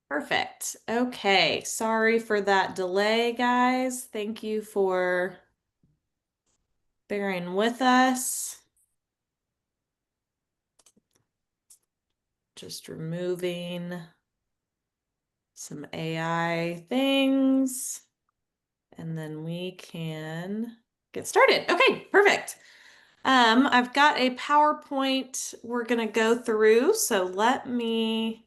Perfect. Okay. Sorry for that delay, guys. Thank you for bearing with us. Just removing some AI things, and then we can get started. Okay, perfect. I've got a PowerPoint we're going to go through, so let me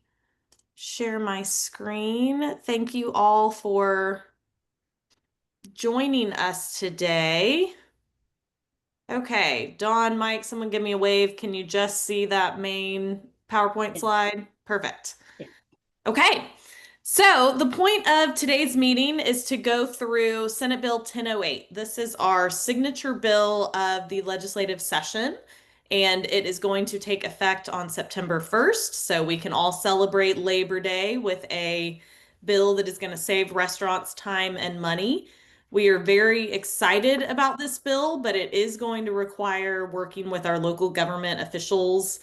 share my screen. Thank you all for joining us today. Okay, Dawn, Mike, someone give me a wave. Can you just see that main PowerPoint Yeah, slide? Perfect. yeah. Okay, so the point of today's meeting is to go through Senate Bill 1008. This is our signature bill of the legislative session, and it is going to take effect on September 1st. So we can all celebrate Labor Day with a bill that is going to save restaurants time and money. We are very excited about this bill, but it is going to require working with our local government officials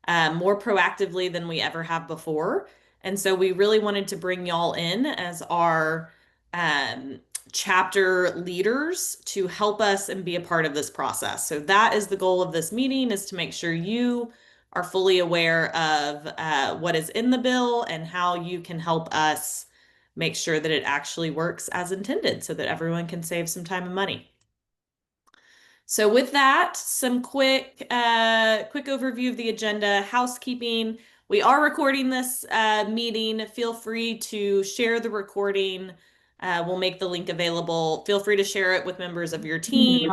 more proactively than we ever have before. And so we really wanted to bring y'all in as our um, chapter leaders to help us and be a part of this process. So that is the goal of this meeting, is to make sure you are fully aware of what is in the bill and how you can help us make sure that it actually works as intended so that everyone can save some time and money. So with that, some quick overview of the agenda, housekeeping. We are recording this meeting. Feel free to share the recording. We'll make the link available. Feel free to share it with members of your team.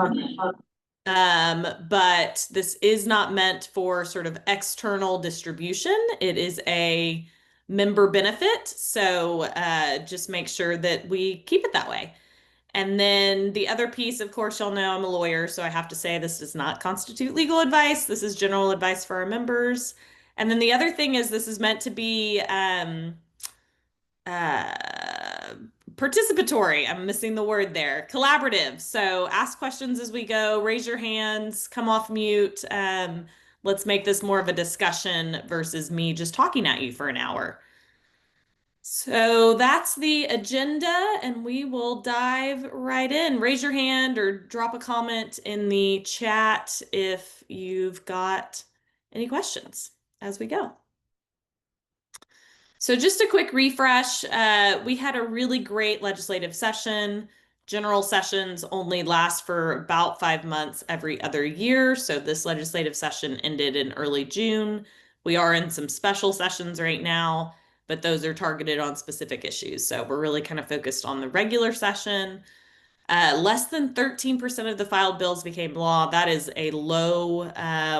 But this is not meant for sort of external distribution. It is a member benefit. So just make sure that we keep it that way. And then the other piece, of course, y'all know I'm a lawyer, so I have to say this does not constitute legal advice. This is general advice for our members. And then the other thing is this is meant to be uh, participatory. I'm missing the word there. Collaborative. So ask questions as we go, raise your hands, come off mute. Let's make this more of a discussion versus me just talking at you for an hour. So that's the agenda, and we will dive right in. Raise your hand or drop a comment in the chat if you've got any questions as we go. So just a quick refresh. We had a really great legislative session. General sessions only last for about 5 months every other year. So this legislative session ended in early June. We are in some special sessions right now, but those are targeted on specific issues. So we're really kind of focused on the regular session. Less than 13% of the filed bills became law. That is a low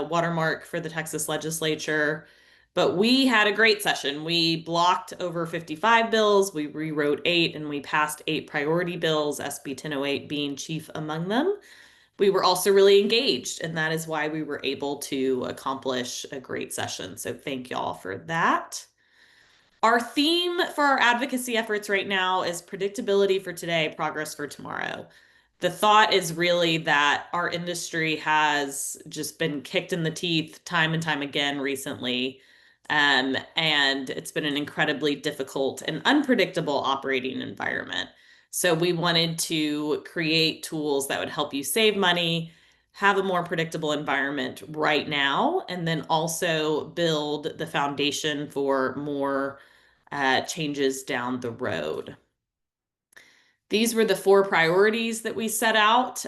watermark for the Texas legislature. But we had a great session. We blocked over 55 bills, we rewrote 8, and we passed 8 priority bills, SB 1008 being chief among them. We were also really engaged, and that is why we were able to accomplish a great session. So thank y'all for that. Our theme for our advocacy efforts right now is predictability for today, progress for tomorrow. The thought is really that our industry has just been kicked in the teeth time and time again recently. And it's been an incredibly difficult and unpredictable operating environment. So we wanted to create tools that would help you save money, have a more predictable environment right now, and then also build the foundation for more changes down the road. These were the 4 priorities that we set out.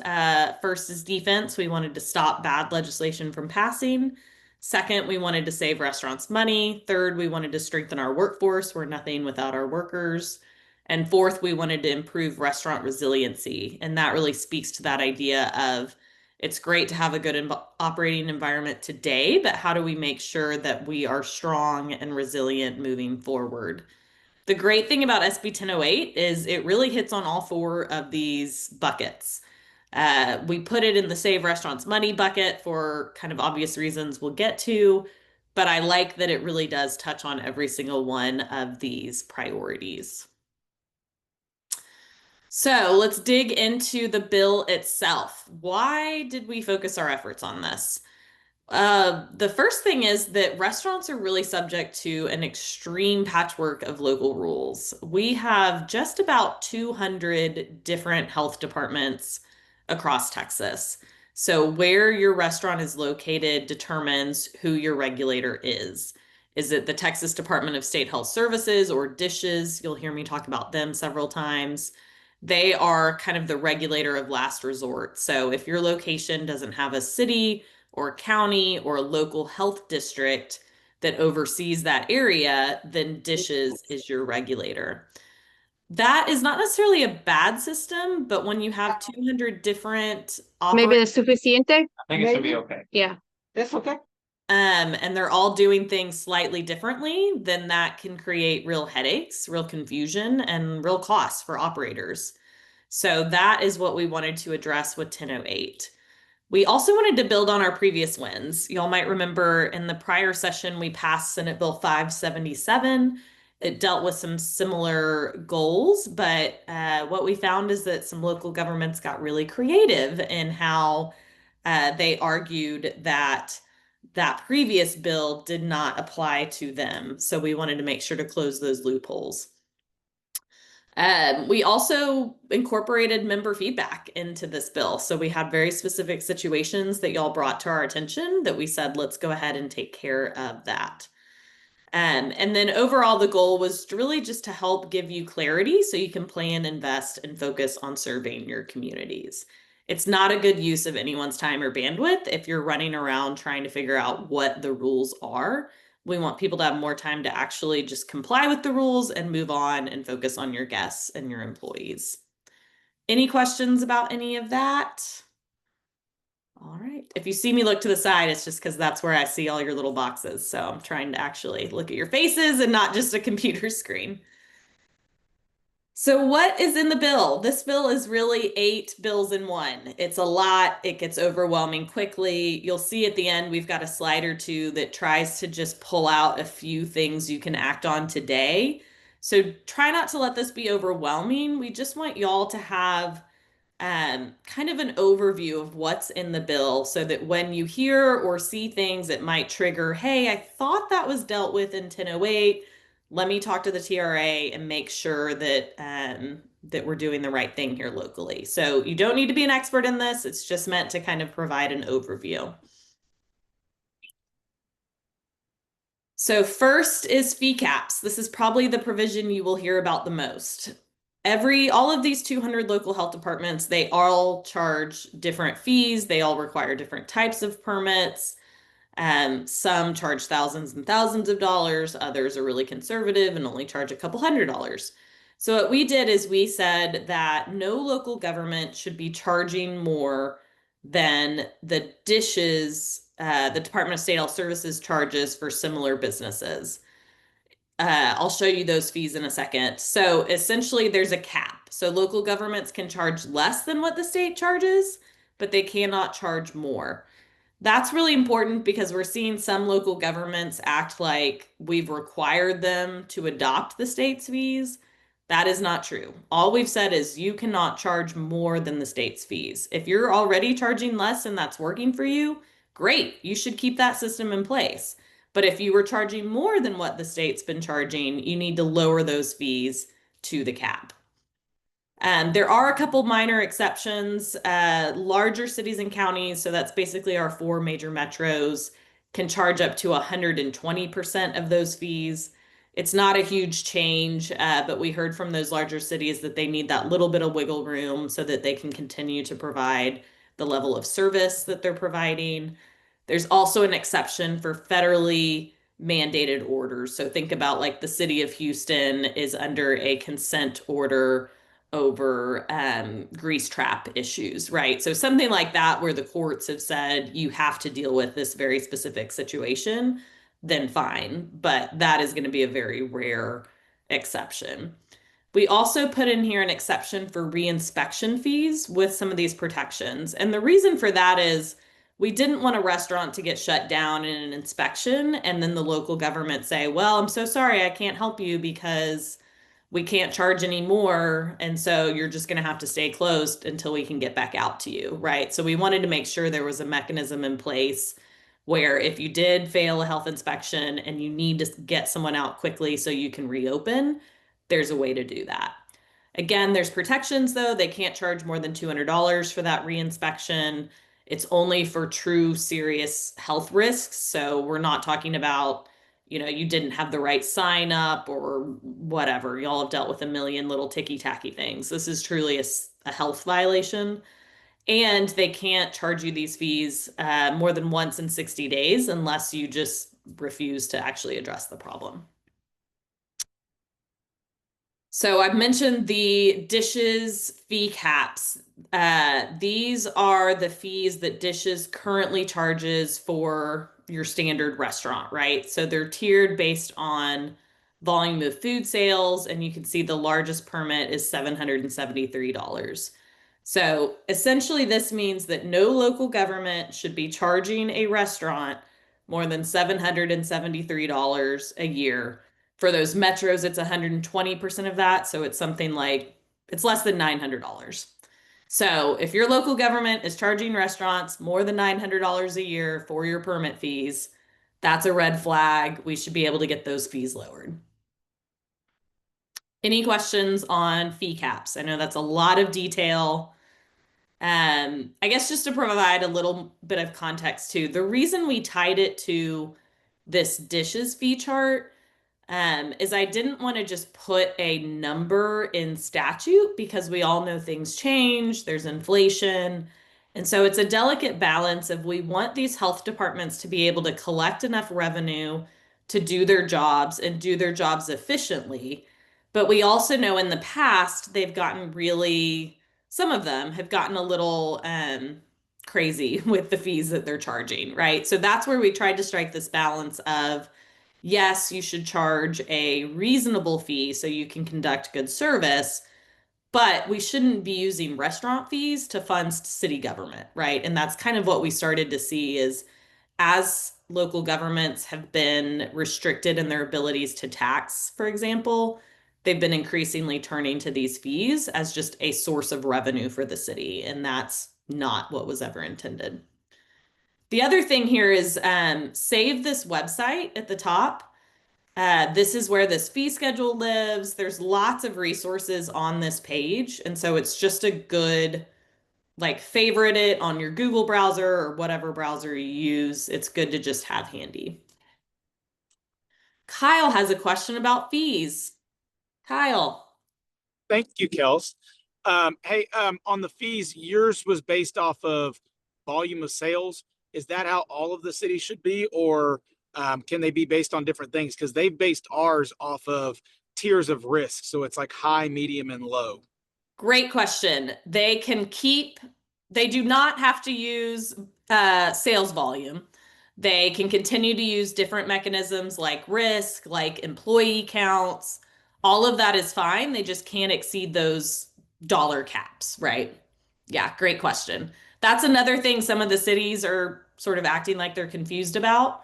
First is defense. We wanted to stop bad legislation from passing. Second, we wanted to save restaurants money. Third, we wanted to strengthen our workforce. We're nothing without our workers. And fourth, we wanted to improve restaurant resiliency. And that really speaks to that idea of it's great to have a good operating environment today, but how do we make sure that we are strong and resilient moving forward? The great thing about SB 1008 is it really hits on all 4 of these buckets. We put it in the Save Restaurants Money bucket for kind of obvious reasons we'll get to, but I like that it really does touch on every single one of these priorities. So let's dig into the bill itself. Why did we focus our efforts on this? The first thing is that restaurants are really subject to an extreme patchwork of local rules. We have just about 200 different health departments across Texas. So, where your restaurant is located determines who your regulator is. Is it the Texas Department of State Health Services or DISHES? You'll hear me talk about them several times. They are kind of the regulator of last resort. So, if your location doesn't have a city, or county or local health district that oversees that area, then DISHES is your regulator. That is not necessarily a bad system, but when you have 200 different Maybe operators, that's suficiente. I think it should be okay. Yeah. That's okay. and they're all doing things slightly differently, then that can create real headaches, real confusion, and real costs for operators. So that is what we wanted to address with 1008. We also wanted to build on our previous wins. Y'all might remember in the prior session, we passed Senate Bill 577. It dealt with some similar goals, but what we found is that some local governments got really creative in how they argued that that previous bill did not apply to them. So we wanted to make sure to close those loopholes. We also incorporated member feedback into this bill. So we had very specific situations that y'all brought to our attention that we said, let's go ahead and take care of that. And then overall, the goal was really just to help give you clarity so you can plan, invest, and focus on serving your communities. It's not a good use of anyone's time or bandwidth if you're running around trying to figure out what the rules are. We want people to have more time to actually just comply with the rules and move on and focus on your guests and your employees. Any questions about any of that? All right. If you see me look to the side, it's just because that's where I see all your little boxes. So I'm trying to actually look at your faces and not just a computer screen. So what is in the bill? This bill is really 8 bills in one. It's a lot. It gets overwhelming quickly. You'll see at the end, we've got a slide or two that tries to just pull out a few things you can act on today. So try not to let this be overwhelming. We just want y'all to have kind of an overview of what's in the bill so that when you hear or see things that might trigger, hey, I thought that was dealt with in 1008. Let me talk to the TRA and make sure that that we're doing the right thing here locally. So you don't need to be an expert in this. It's just meant to kind of provide an overview. So first is fee caps. This is probably the provision you will hear about the most. All of these 200 local health departments, they all charge different fees. They all require different types of permits. Some charge thousands and thousands of dollars. Others are really conservative and only charge a couple $100s. So what we did is we said that no local government should be charging more than the DISHES, the Department of State Health Services charges for similar businesses. I'll show you those fees in a second. So essentially there's a cap. So local governments can charge less than what the state charges, but they cannot charge more. That's really important because we're seeing some local governments act like we've required them to adopt the state's fees. That is not true. All we've said is you cannot charge more than the state's fees. If you're already charging less and that's working for you, great. You should keep that system in place. But if you were charging more than what the state's been charging, you need to lower those fees to the cap. There are a couple minor exceptions. Larger cities and counties, so that's basically our 4 major metros, can charge up to 120% of those fees. It's not a huge change, but we heard from those larger cities that they need that little bit of wiggle room so that they can continue to provide the level of service that they're providing. There's also an exception for federally mandated orders. So think about like the city of Houston is under a consent order over grease trap issues, right? So something like that where the courts have said you have to deal with this very specific situation, then fine. But that is going to be a very rare exception. We also put in here an exception for reinspection fees with some of these protections. And the reason for that is we didn't want a restaurant to get shut down in an inspection and then the local government say, well, I'm so sorry, I can't help you because we can't charge anymore. And so you're just going to have to stay closed until we can get back out to you, right? So we wanted to make sure there was a mechanism in place where if you did fail a health inspection and you need to get someone out quickly so you can reopen, there's a way to do that. Again, there's protections though. They can't charge more than $200 for that reinspection. It's only for true serious health risks. So we're not talking about, you didn't have the right sign up or whatever. Y'all have dealt with a million little ticky-tacky things. This is truly a health violation. And they can't charge you these fees more than once in 60 days unless you just refuse to actually address the problem. So I've mentioned the Dishes fee caps. These are the fees that Dishes currently charges for your standard restaurant, right? So they're tiered based on volume of food sales, and you can see the largest permit is $773. So essentially, this means that no local government should be charging a restaurant more than $773 a year. For those metros, it's 120% of that. So it's something like, it's less than $900. So if your local government is charging restaurants more than $900 a year for your permit fees, that's a red flag. We should be able to get those fees lowered. Any questions on fee caps? I know that's a lot of detail. I guess just to provide a little bit of context too, the reason we tied it to this Dishes fee chart is I didn't want to just put a number in statute because we all know things change, there's inflation. And so it's a delicate balance of we want these health departments to be able to collect enough revenue to do their jobs and do their jobs efficiently. But we also know in the past they've gotten really, some of them have gotten a little crazy with the fees that they're charging, right? So that's where we tried to strike this balance of yes, you should charge a reasonable fee so you can conduct good service, but we shouldn't be using restaurant fees to fund city government, right? And that's kind of what we started to see is as local governments have been restricted in their abilities to tax, for example, they've been increasingly turning to these fees as just a source of revenue for the city. And that's not what was ever intended. The other thing here is save this website at the top. This is where this fee schedule lives. There's lots of resources on this page. And so it's just a good, like, favorite it on your Google browser or whatever browser you use. It's good to just have handy. Kyle has a question about fees. Kyle. Thank you, Kels. Hey, on the fees, yours was based off of volume of sales. Is that how all of the cities should be, or can they be based on different things? Because they've based ours off of tiers of risk, so it's like high, medium, and low. Great question. They do not have to use sales volume. They can continue to use different mechanisms like risk, like employee counts. All of that is fine. They just can't exceed those dollar caps, right? Yeah, great question. That's another thing some of the cities are sort of acting like they're confused about.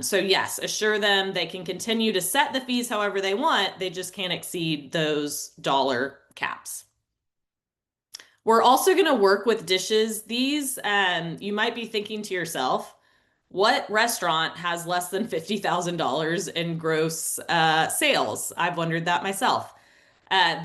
So yes, assure them they can continue to set the fees however they want. They just can't exceed those dollar caps. We're also going to work with Dishes. These, you might be thinking to yourself, what restaurant has less than $50,000 in gross sales? I've wondered that myself.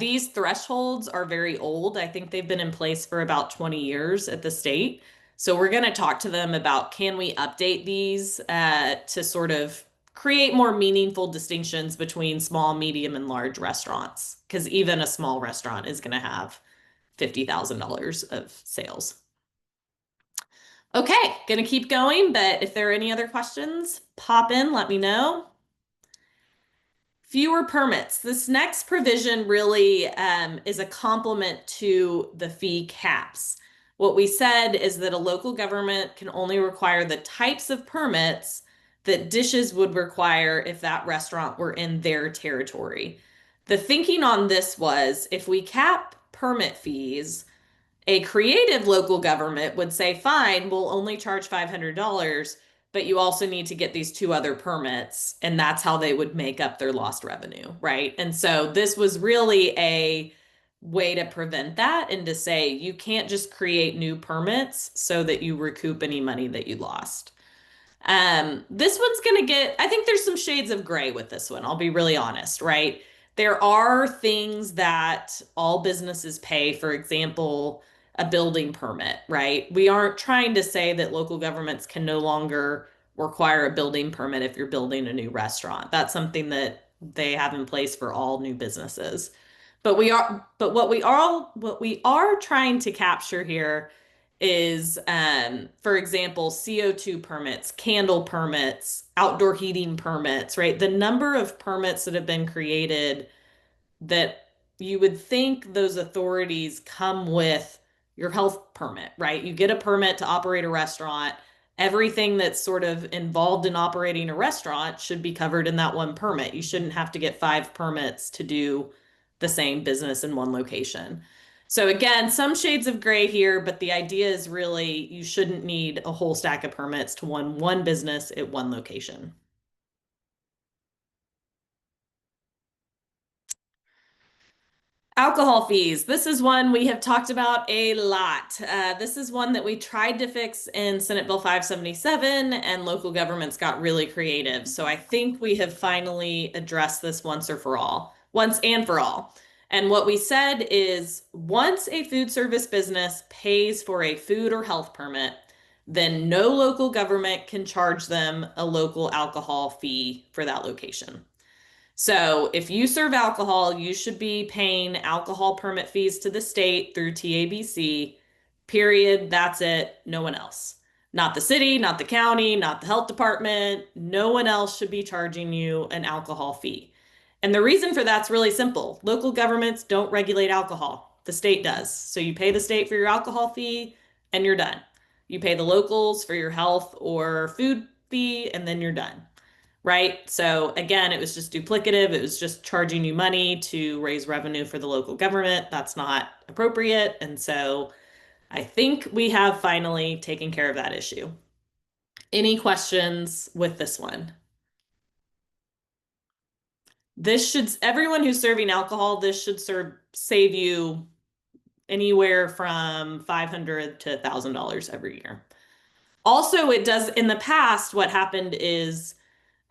These thresholds are very old. I think they've been in place for about 20 years at the state. So we're going to talk to them about can we update these to sort of create more meaningful distinctions between small, medium, and large restaurants, because even a small restaurant is going to have $50,000 of sales. Okay, gonna keep going, but if there are any other questions, pop in, let me know. Fewer permits. This next provision really is a complement to the fee caps. What we said is that a local government can only require the types of permits that Dishes would require if that restaurant were in their territory. The thinking on this was if we cap permit fees, a creative local government would say, fine, we'll only charge $500, but you also need to get these two other permits. And that's how they would make up their lost revenue, right? And so this was really a way to prevent that and to say you can't just create new permits so that you recoup any money that you lost. This one's gonna get, I think there's some shades of gray with this one. I'll be really honest, right? There are things that all businesses pay, for example, a building permit, right? We aren't trying to say that local governments can no longer require a building permit if you're building a new restaurant. That's something that they have in place for all new businesses. But what we are trying to capture here is, for example, CO2 permits, candle permits, outdoor heating permits, right? The number of permits that have been created that you would think those authorities come with your health permit, right? You get a permit to operate a restaurant. Everything that's sort of involved in operating a restaurant should be covered in that one permit. You shouldn't have to get five permits to do the same business in one location. So again, some shades of gray here, but the idea is really you shouldn't need a whole stack of permits to one business at one location. Alcohol fees. This is one we have talked about a lot. This is one that we tried to fix in Senate Bill 577, and local governments got really creative. So I think we have finally addressed this once or for all, once and for all. And what we said is once a food service business pays for a food or health permit, then no local government can charge them a local alcohol fee for that location. So if you serve alcohol, you should be paying alcohol permit fees to the state through TABC, period. That's it. No one else. Not the city, not the county, not the health department. No one else should be charging you an alcohol fee. And the reason for that's really simple. Local governments don't regulate alcohol. The state does. So you pay the state for your alcohol fee and you're done. You pay the locals for your health or food fee and then you're done, right? So again, it was just duplicative. It was just charging you money to raise revenue for the local government. That's not appropriate. And so I think we have finally taken care of that issue. Any questions with this one? Everyone who's serving alcohol, this should save you anywhere from $500 to $1,000 every year. Also, it does, in the past, what happened is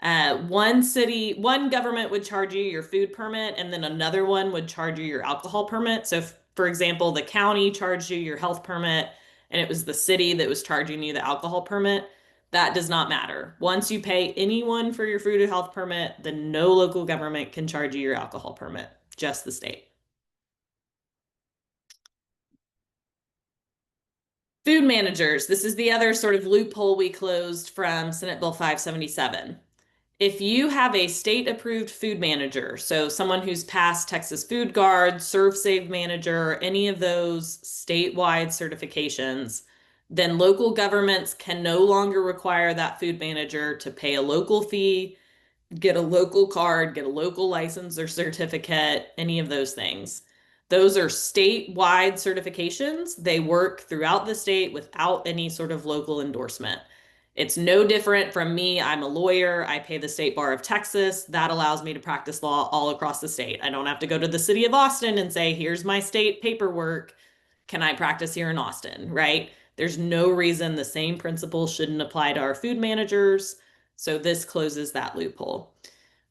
one government would charge you your food permit, and then another one would charge you your alcohol permit. So, for example, the county charged you your health permit, and it was the city that was charging you the alcohol permit. That does not matter. Once you pay anyone for your food or health permit, then no local government can charge you your alcohol permit, just the state. Food managers. This is the other sort of loophole we closed from Senate Bill 577. If you have a state approved food manager, so someone who's passed Texas Food Guard, ServSafe Manager, any of those statewide certifications, then local governments can no longer require that food manager to pay a local fee, get a local card, get a local license or certificate, any of those things. Those are statewide certifications. They work throughout the state without any sort of local endorsement. It's no different from me. I'm a lawyer. I pay the State Bar of Texas. That allows me to practice law all across the state. I don't have to go to the city of Austin and say, here's my state paperwork. Can I practice here in Austin? Right? There's no reason the same principle shouldn't apply to our food managers. So this closes that loophole.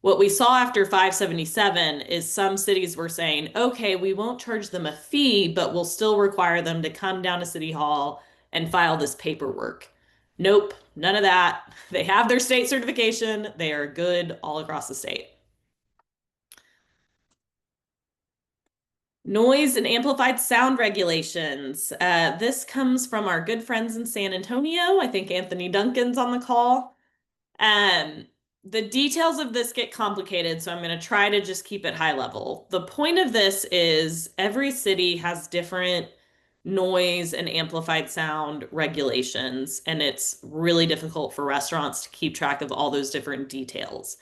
What we saw after 577 is some cities were saying, okay, we won't charge them a fee, but we'll still require them to come down to City Hall and file this paperwork. Nope, none of that. They have their state certification. They are good all across the state. Noise and amplified sound regulations. This comes from our good friends in San Antonio. I think Anthony Duncan's on the call. Um, the details of this get complicated, so I'm going to try to just keep it high level. The point of this is every city has different noise and amplified sound regulations, and it's really difficult for restaurants to keep track of all those different details.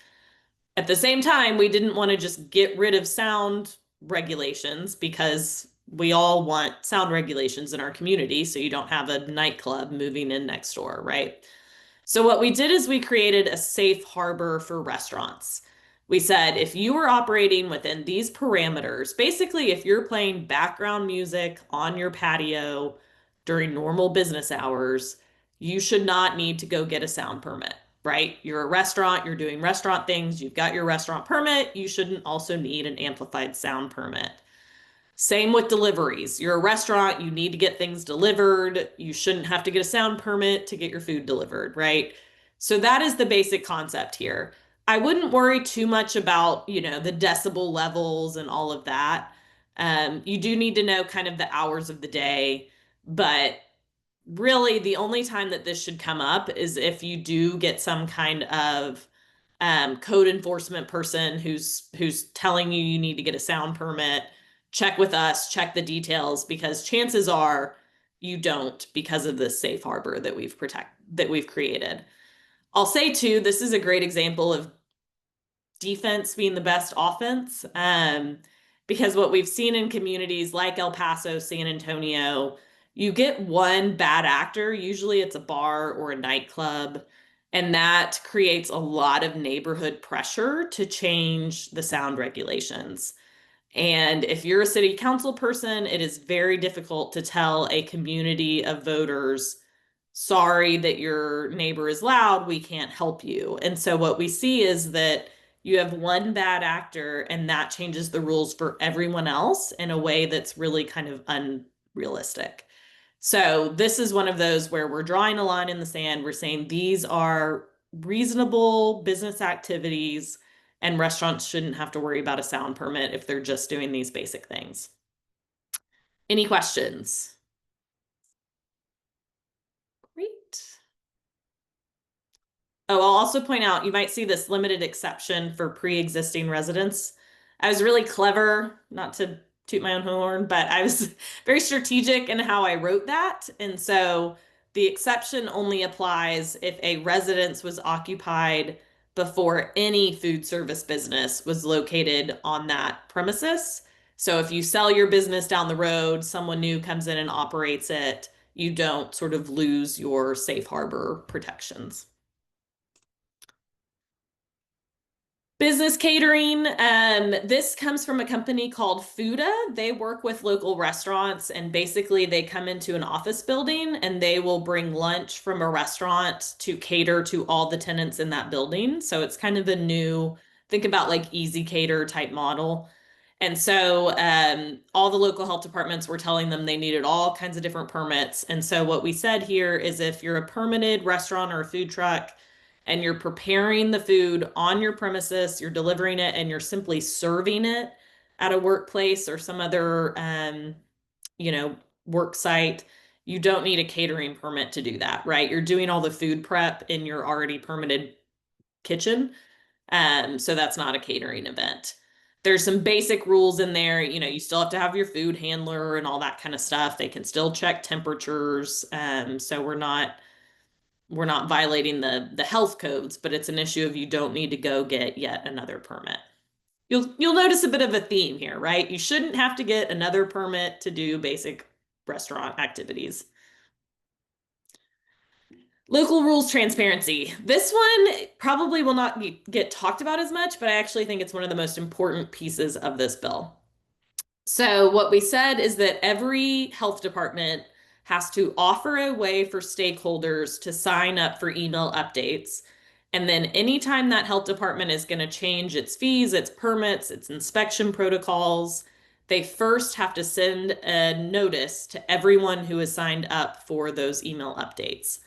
At the same time, we didn't want to just get rid of sound regulations because we all want sound regulations in our community so you don't have a nightclub moving in next door, right? So what we did is we created a safe harbor for restaurants. We said if you are operating within these parameters, basically if you're playing background music on your patio during normal business hours, you should not need to go get a sound permit, right? You're a restaurant, you're doing restaurant things, you've got your restaurant permit, you shouldn't also need an amplified sound permit. Same with deliveries. You're a restaurant, you need to get things delivered. You shouldn't have to get a sound permit to get your food delivered, right? So that is the basic concept here. I wouldn't worry too much about, the decibel levels and all of that. You do need to know kind of the hours of the day, but really the only time that this should come up is if you do get some kind of code enforcement person who's telling you you need to get a sound permit. Check with us, check the details, because chances are you don't, because of this safe harbor that we've created. I'll say too, this is a great example of defense being the best offense. Because what we've seen in communities like El Paso, San Antonio, you get one bad actor, usually it's a bar or a nightclub, and that creates a lot of neighborhood pressure to change the sound regulations. And if you're a city council person, it is very difficult to tell a community of voters, sorry that your neighbor is loud, we can't help you. And so what we see is that you have one bad actor and that changes the rules for everyone else in a way that's really kind of unrealistic. So this is one of those where we're drawing a line in the sand. We're saying these are reasonable business activities and restaurants shouldn't have to worry about a sound permit if they're just doing these basic things. Any questions? Great. Oh, I'll also point out, you might see this limited exception for pre-existing residents. I was really clever, not to toot my own horn, but I was very strategic in how I wrote that. And so the exception only applies if a residence was occupied before any food service business was located on that premises. So if you sell your business down the road, someone new comes in and operates it, you don't sort of lose your safe harbor protections. Business catering. This comes from a company called Fuda. They work with local restaurants and basically they come into an office building and they will bring lunch from a restaurant to cater to all the tenants in that building. So it's kind of a new, think about like Easy Cater type model. And so all the local health departments were telling them they needed all kinds of different permits. And so what we said here is if you're a permitted restaurant or a food truck, and you're preparing the food on your premises, you're delivering it, and you're simply serving it at a workplace or some other, work site, you don't need a catering permit to do that, right? You're doing all the food prep in your already permitted kitchen. So that's not a catering event. There's some basic rules in there. You still have to have your food handler and all that kind of stuff. They can still check temperatures. So we're not violating the health codes, but it's an issue of you don't need to go get yet another permit. You'll notice a bit of a theme here, right? You shouldn't have to get another permit to do basic restaurant activities. Local rules transparency. This one probably will not get talked about as much, but I actually think it's one of the most important pieces of this bill. So what we said is that every health department has to offer a way for stakeholders to sign up for email updates. And then anytime that health department is going to change its fees, its permits, its inspection protocols, they first have to send a notice to everyone who has signed up for those email updates.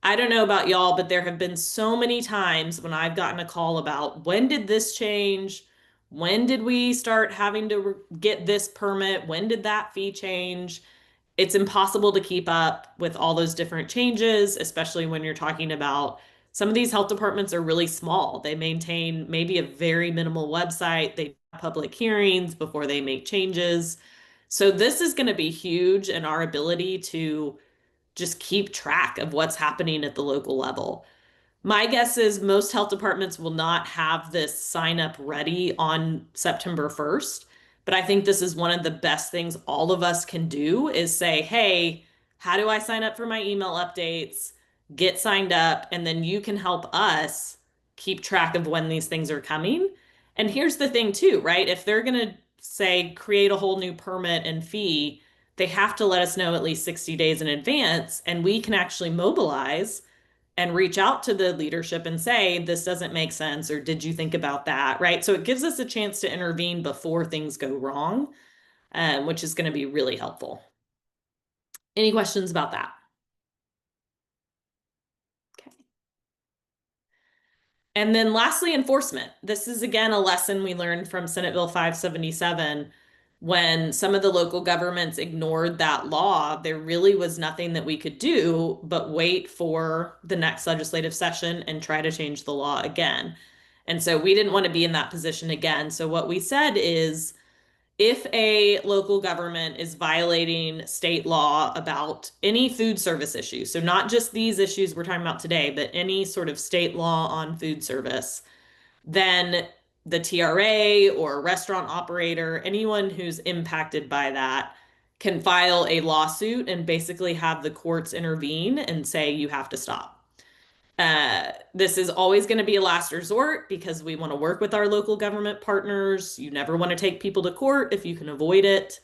I don't know about y'all, but there have been so many times when I've gotten a call about when did this change? When did we start having to get this permit? When did that fee change? It's impossible to keep up with all those different changes, especially when you're talking about some of these health departments are really small. They maintain maybe a very minimal website. They have public hearings before they make changes. So this is going to be huge in our ability to just keep track of what's happening at the local level. My guess is most health departments will not have this sign up ready on September 1st, but I think this is one of the best things all of us can do is say, hey, how do I sign up for my email updates? Get signed up, and then you can help us keep track of when these things are coming. And here's the thing too, right? If they're going to say create a whole new permit and fee, they have to let us know at least 60 days in advance, and we can actually mobilize and reach out to the leadership and say, this doesn't make sense, or did you think about that? Right. So it gives us a chance to intervene before things go wrong, which is going to be really helpful. Any questions about that? Okay. And then lastly, enforcement. This is again a lesson we learned from Senate Bill 577. When some of the local governments ignored that law, there really was nothing that we could do but wait for the next legislative session and try to change the law again. And so we didn't want to be in that position again. So what we said is, if a local government is violating state law about any food service issue, so not just these issues we're talking about today, but any sort of state law on food service, then the TRA or a restaurant operator, anyone who's impacted by that, can file a lawsuit and basically have the courts intervene and say, you have to stop. This is always going to be a last resort because we want to work with our local government partners. You never want to take people to court if you can avoid it.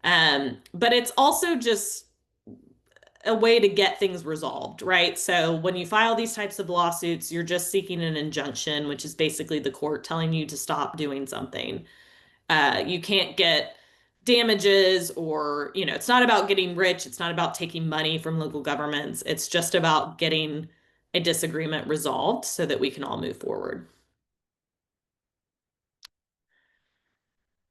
But it's also just a way to get things resolved, right? So when you file these types of lawsuits, you're just seeking an injunction, which is basically the court telling you to stop doing something. You can't get damages, or, it's not about getting rich. It's not about taking money from local governments. It's just about getting a disagreement resolved so that we can all move forward.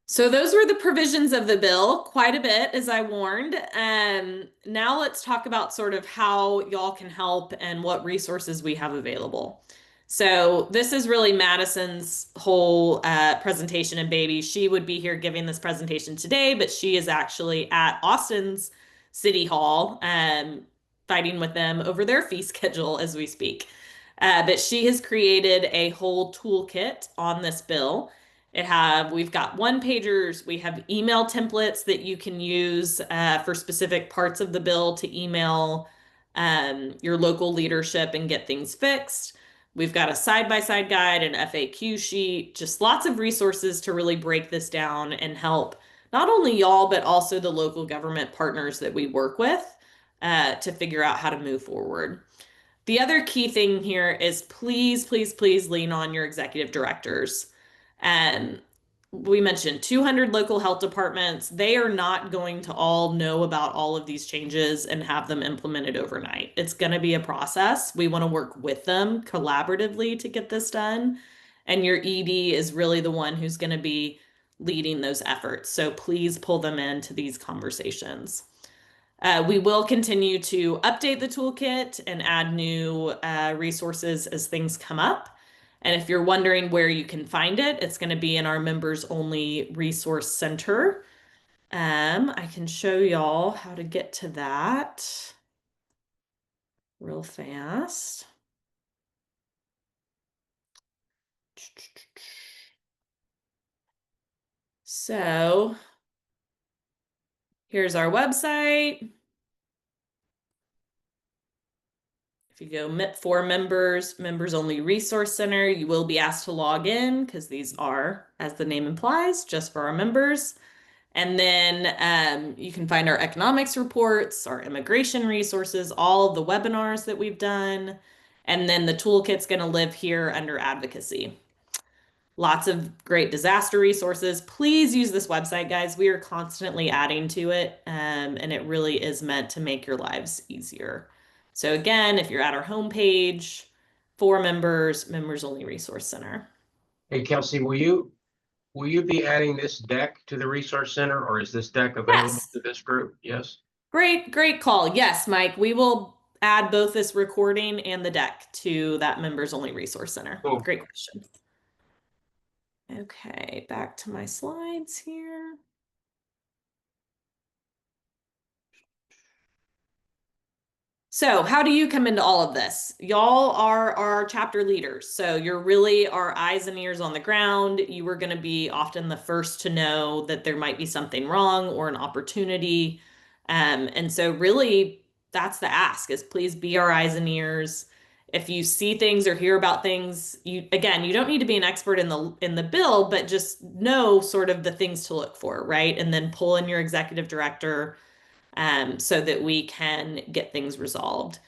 So those were the provisions of the bill, quite a bit, as I warned. Now let's talk about sort of how y'all can help and what resources we have available. So this is really Madison's whole presentation and baby. She would be here giving this presentation today, but she is actually at Austin's City Hall fighting with them over their fee schedule as we speak. But she has created a whole toolkit on this bill. We've got one pagers, we have email templates that you can use for specific parts of the bill to email your local leadership and get things fixed. We've got a side-by-side guide, an FAQ sheet, just lots of resources to really break this down and help not only y'all, but also the local government partners that we work with to figure out how to move forward. The other key thing here is please, please, please lean on your executive directors. And we mentioned 200 local health departments. They are not going to all know about all of these changes and have them implemented overnight. It's going to be a process. We want to work with them collaboratively to get this done. And your ED is really the one who's going to be leading those efforts. So please pull them into these conversations. We will continue to update the toolkit and add new resources as things come up. And if you're wondering where you can find it, it's going to be in our members only resource center. I can show y'all how to get to that real fast. So here's our website. If you go for members, members only resource center, you will be asked to log in because these are, as the name implies, just for our members. And then you can find our economics reports, our immigration resources, all of the webinars that we've done. And then the toolkit's going to live here under advocacy. Lots of great disaster resources. Please use this website, guys. We are constantly adding to it, and it really is meant to make your lives easier. So again, if you're at our homepage, for members, members only resource center. Hey, Kelsey, will you be adding this deck to the resource center, or is this deck available to this group? Yes. Great call. Yes, Mike, we will add both this recording and the deck to that members only resource center. Cool. Great question. Okay, back to my slides here. So how do you come into all of this? Y'all are our chapter leaders. So you're really our eyes and ears on the ground. You are going to be often the first to know that there might be something wrong or an opportunity. And so really that's the ask, is please be our eyes and ears. If you see things or hear about things, you don't need to be an expert in the bill, but just know sort of the things to look for, right? And then pull in your executive director so that we can get things resolved.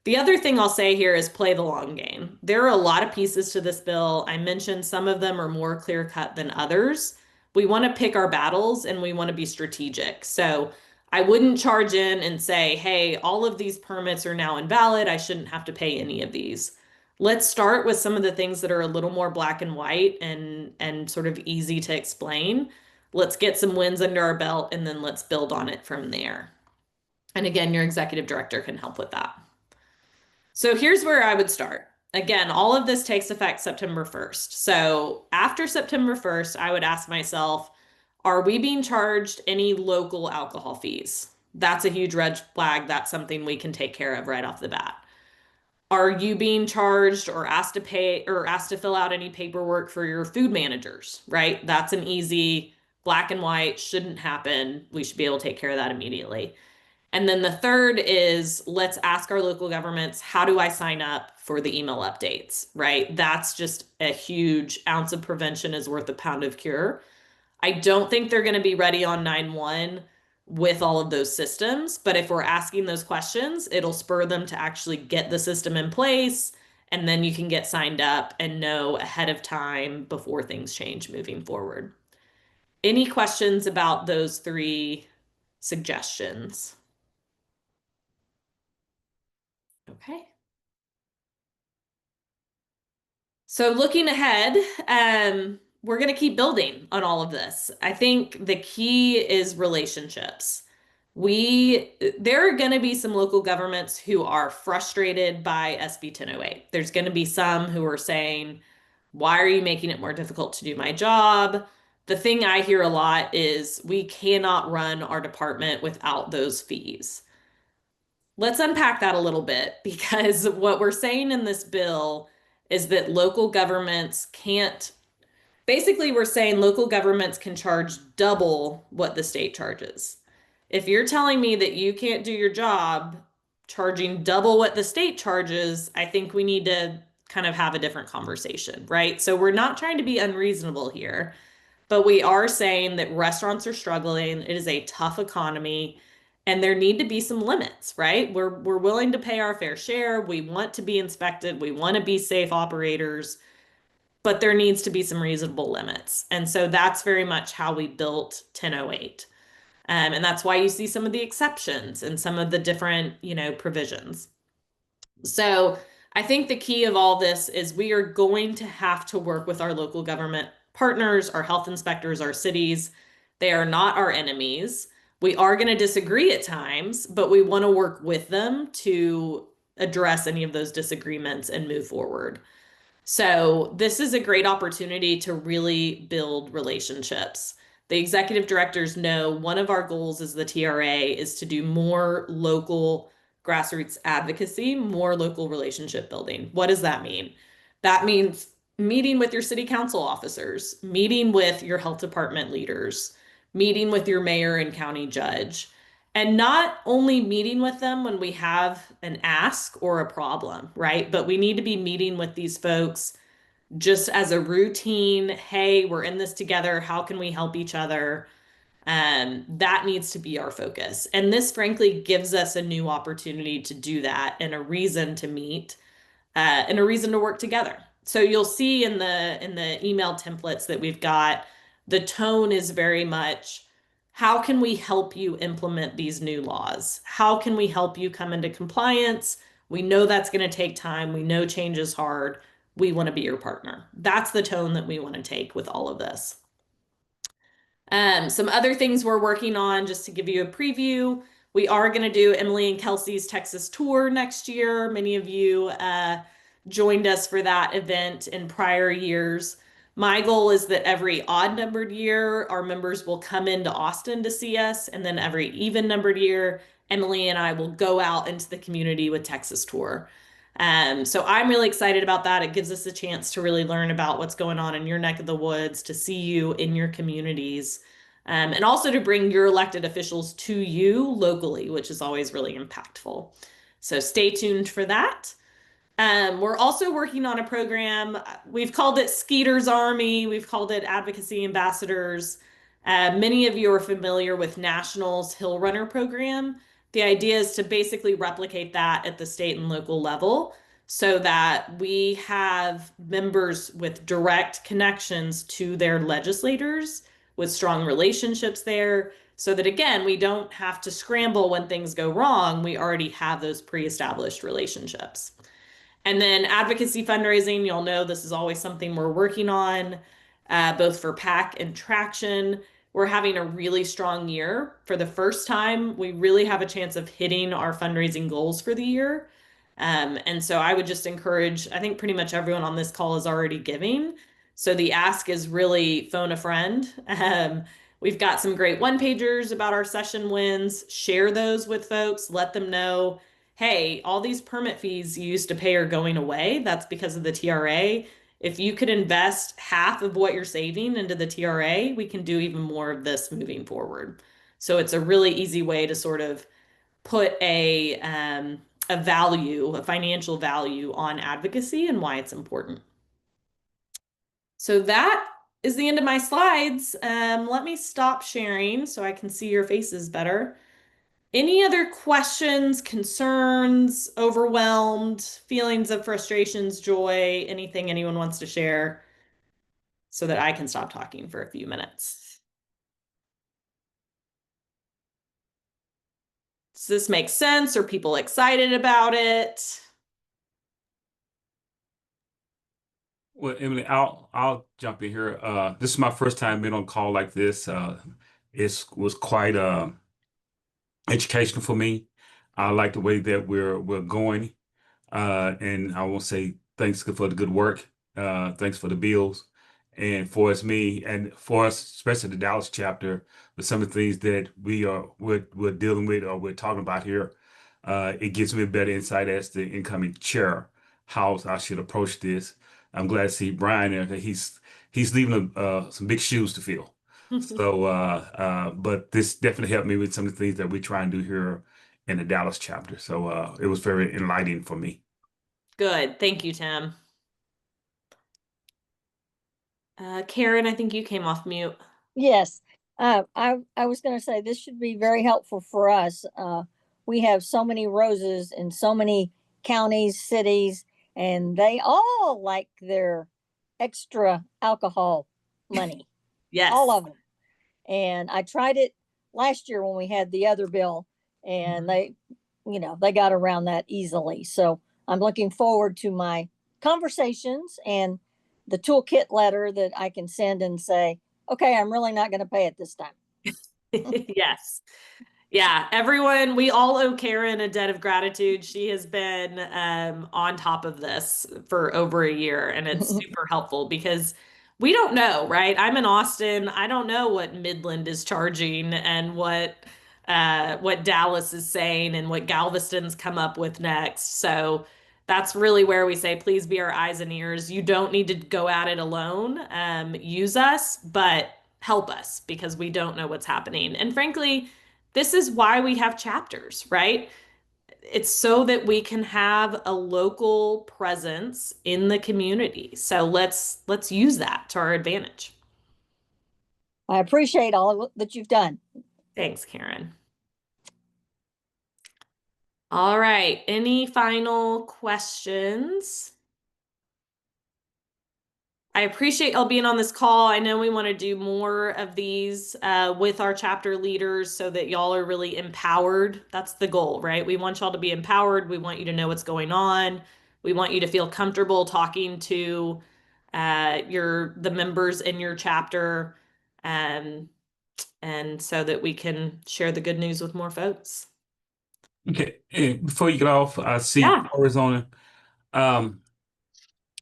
The other thing I'll say here is play the long game. There are a lot of pieces to this bill. I mentioned some of them are more clear cut than others. We want to pick our battles and we want to be strategic. So I wouldn't charge in and say, hey, all of these permits are now invalid. I shouldn't have to pay any of these. Let's start with some of the things that are a little more black and white and sort of easy to explain. Let's get some wins under our belt and then let's build on it from there. And again, your executive director can help with that. So here's where I would start. Again, all of this takes effect September 1st. So after September 1st, I would ask myself, are we being charged any local alcohol fees? That's a huge red flag. That's something we can take care of right off the bat. Are you being charged or asked to pay or asked to fill out any paperwork for your food managers, right? That's an easy black and white, shouldn't happen. We should be able to take care of that immediately. And then the third is let's ask our local governments, how do I sign up for the email updates, right? That's just a huge ounce of prevention is worth a pound of cure. I don't think they're going to be ready on 9/1 with all of those systems, but if we're asking those questions, it'll spur them to actually get the system in place, and then you can get signed up and know ahead of time before things change moving forward. Any questions about those three suggestions? Okay. So looking ahead, we're going to keep building on all of this. I think the key is relationships. There are going to be some local governments who are frustrated by SB 1008. There's going to be some who are saying, why are you making it more difficult to do my job? The thing I hear a lot is we cannot run our department without those fees. Let's unpack that a little bit because what we're saying in this bill is that local governments can't, basically, we're saying local governments can charge double what the state charges. If you're telling me that you can't do your job charging double what the state charges, I think we need to kind of have a different conversation, right? So we're not trying to be unreasonable here, but we are saying that restaurants are struggling. It is a tough economy and there need to be some limits, right? We're willing to pay our fair share. We want to be inspected. We want to be safe operators, but there needs to be some reasonable limits. And so that's very much how we built 1008. And that's why you see some of the exceptions and some of the different, provisions. So I think the key of all this is we are going to have to work with our local government partners, our health inspectors, our cities. They are not our enemies. We are going to disagree at times, but we want to work with them to address any of those disagreements and move forward. So this is a great opportunity to really build relationships. The executive directors know one of our goals as the TRA is to do more local grassroots advocacy, more local relationship building. What does that mean? That means meeting with your city council officers, meeting with your health department leaders, meeting with your mayor and county judge, and not only meeting with them when we have an ask or a problem, right? But we need to be meeting with these folks just as a routine, hey, we're in this together. How can we help each other? That needs to be our focus. And this, frankly, gives us a new opportunity to do that and a reason to meet and a reason to work together. So you'll see in the email templates that we've got, the tone is very much, how can we help you implement these new laws? How can we help you come into compliance? We know that's going to take time. We know change is hard. We want to be your partner. That's the tone that we want to take with all of this. Some other things we're working on, just to give you a preview, we are going to do Emily and Kelsey's Texas tour next year. Many of you joined us for that event in prior years. My goal is that every odd numbered year, our members will come into Austin to see us, and then every even numbered year, Emily and I will go out into the community with Texas Tour. So I'm really excited about that. It gives us a chance to really learn about what's going on in your neck of the woods, to see you in your communities, and also to bring your elected officials to you locally, which is always really impactful. So stay tuned for that. We're also working on a program. We've called it Skeeter's Army. We've called it Advocacy Ambassadors. Many of you are familiar with National's Hill Runner program. The idea is to basically replicate that at the state and local level so that we have members with direct connections to their legislators with strong relationships there, so that again, we don't have to scramble when things go wrong. We already have those pre-established relationships. And then advocacy fundraising, you'll know this is always something we're working on, both for PAC and Traction. We're having a really strong year. For the first time, we really have a chance of hitting our fundraising goals for the year. And so I would just encourage, I think pretty much everyone on this call is already giving. So the ask is really phone a friend. We've got some great one-pagers about our session wins. Share those with folks, let them know, hey, all these permit fees you used to pay are going away. That's because of the TRA. If you could invest half of what you're saving into the TRA, we can do even more of this moving forward. So it's a really easy way to sort of put a value, a financial value on advocacy and why it's important. So that is the end of my slides. Let me stop sharing so I can see your faces better. Any other questions, concerns, overwhelmed, feelings of frustrations, joy, anything anyone wants to share so that I can stop talking for a few minutes? Does this make sense? Are people excited about it? Well, Emily, I'll jump in here. This is my first time being on a call like this. It was quite educational for me. I like the way that we're going. And I want to say thanks for the good work. Thanks for the bills. And for us, me, and for us, especially the Dallas chapter, with some of the things that we're dealing with or we're talking about here, it gives me a better insight as the incoming chair, how I should approach this. I'm glad to see Brian there. That he's leaving some big shoes to fill. So, but this definitely helped me with some of the things that we try and do here in the Dallas chapter. So it was very enlightening for me. Good. Thank you, Tim. Karen, I think you came off mute. Yes, I was going to say this should be very helpful for us. We have so many roses in so many counties, cities, and they all like their extra alcohol money. Yes. All of them. And I tried it last year when we had the other bill, and they got around that easily. So I'm looking forward to my conversations and the toolkit letter that I can send and say, okay, I'm really not going to pay it this time. Yes. Yeah, everyone, we all owe Karen a debt of gratitude. She has been on top of this for over a year, and it's super helpful because we don't know, right? I'm in Austin. I don't know what Midland is charging and what Dallas is saying and what Galveston's come up with next. So that's really where we say, please be our eyes and ears. You don't need to go at it alone. Use us, but help us because we don't know what's happening. And frankly, this is why we have chapters, right? It's so that we can have a local presence in the community. So let's use that to our advantage. I appreciate all that you've done. Thanks, Karen. All right. Any final questions? I appreciate y'all being on this call. I know we want to do more of these with our chapter leaders so that y'all are really empowered. That's the goal, right? We want y'all to be empowered. We want you to know what's going on. We want you to feel comfortable talking to the members in your chapter, and so that we can share the good news with more folks. Okay, and before you get off, I see Arizona,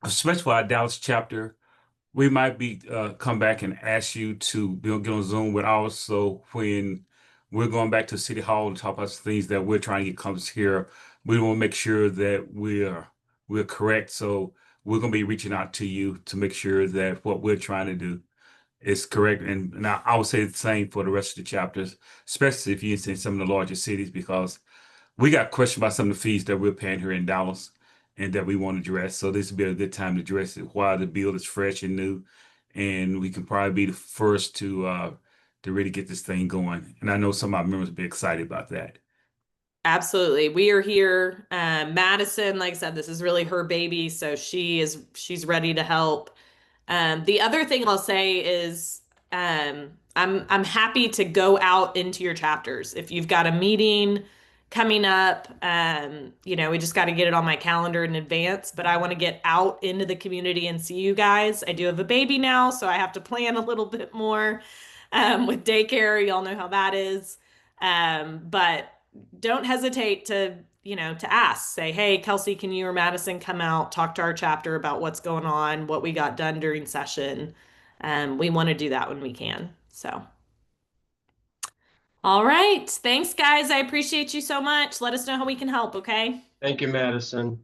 especially for our Dallas chapter, we might be come back and ask you to get on Zoom with us. So when we're going back to City Hall to talk about things that we're trying to get accomplished here, we want to make sure that we're correct. So we're going to be reaching out to you to make sure that what we're trying to do is correct. And I would say the same for the rest of the chapters, especially if you're in some of the larger cities, because we got questions about some of the fees that we're paying here in Dallas and that we want to address. So this would be a good time to address it while the bill is fresh and new. And we can probably be the first to to really get this thing going. And I know some of our members will be excited about that. Absolutely. We are here. Madison, like I said, this is really her baby, so she's ready to help. The other thing I'll say is I'm happy to go out into your chapters. If you've got a meeting coming up, we just got to get it on my calendar in advance, but I want to get out into the community and see you guys. I do have a baby now, so I have to plan a little bit more with daycare. Y'all know how that is. But don't hesitate to ask, say, hey, Kelsey, can you or Madison come out, talk to our chapter about what's going on, what we got done during session. We want to do that when we can. So, all right. Thanks, guys. I appreciate you so much. Let us know how we can help, okay? Thank you, Madison.